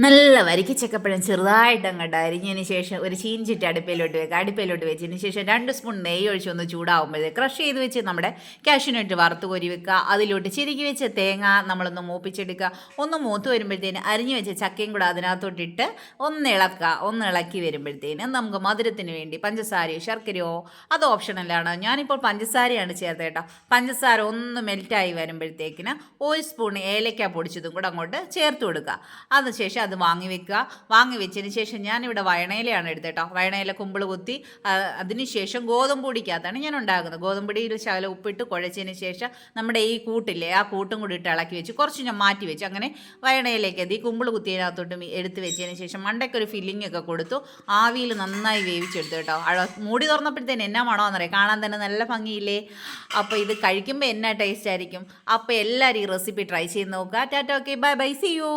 നല്ല വരിക്ക ചക്കപ്പഴം ചെറുതായിട്ട് അങ്ങോട്ട് അരിഞ്ഞതിന് ശേഷം ഒരു ചീഞ്ചിട്ട് അടുപ്പയിലോട്ട് വെച്ചതിന് ശേഷം 2 സ്പൂൺ നെയ്യ് ഒഴിച്ചൊന്ന് ചൂടാവുമ്പോഴേ ക്രഷ് ചെയ്ത് വെച്ച് നമ്മുടെ കാഷ്യൂനട്ട് വറുത്ത് കോരി വെക്കുക. അതിലോട്ട് ചിരുകി വെച്ച തേങ്ങ നമ്മളൊന്ന് മൂപ്പിച്ചെടുക്കുക. ഒന്ന് മൂത്ത് വരുമ്പോഴത്തേന് അരിഞ്ഞു വെച്ച ചക്കയും കൂടെ അതിനകത്തോട്ടിട്ട് ഒന്ന് ഇളക്കി വരുമ്പോഴത്തേന് നമുക്ക് മധുരത്തിന് വേണ്ടി പഞ്ചസാരയോ ശർക്കരയോ അത് ഓപ്ഷണലാണ്. ഞാനിപ്പോൾ പഞ്ചസാരയാണ് ചേർത്ത് കേട്ടോ. പഞ്ചസാര ഒന്ന് മെൽറ്റായി വരുമ്പോഴത്തേക്കിന് 1 സ്പൂൺ ഏലക്ക പൊടിച്ചതും കൂടെ അങ്ങോട്ട് ചേർത്ത് കൊടുക്കുക. അതിനുശേഷം അത് വാങ്ങി വെച്ചതിന് ശേഷം ഞാനിവിടെ വയണയിലയാണ് എടുത്തത് കേട്ടോ. വയണയില കുമ്പിൾ കുത്തി അതിനുശേഷം ഗോതമ്പ് പൊടിക്കകത്താണ് ഞാൻ ഉണ്ടാക്കുന്നത്. ഗോതമ്പ് പൊടിയിൽ ശകലം ഉപ്പിട്ട് കുഴച്ചതിന് ശേഷം നമ്മുടെ ഈ കൂട്ടില്ലേ ആ കൂട്ടും കൂടി ഇട്ട് ഇളക്കി വെച്ച് കുറച്ച് ഞാൻ മാറ്റി വെച്ചു. അങ്ങനെ വയണയിലേക്ക് ഈ കുമ്പിൾ കുത്തിയതിനകത്തോട്ട് എടുത്ത് വെച്ചതിന് ശേഷം മണ്ടയ്ക്കൊരു ഫില്ലിംഗ് ഒക്കെ കൊടുത്തു ആവിയിൽ നന്നായി വേവിച്ചെടുത്തു കേട്ടോ. മൂടി തുറന്നപ്പോഴത്തേന് എന്നാ മണമെന്നറിയാം, കാണാൻ തന്നെ നല്ല ഭംഗിയില്ലേ. അപ്പോൾ ഇത് കഴിക്കുമ്പോൾ എന്നാ ടേസ്റ്റ് ആയിരിക്കും. അപ്പോൾ എല്ലാവരും ഈ റെസിപ്പി ട്രൈ ചെയ്ത് നോക്കുക. Tata, okay, bye bye, see U.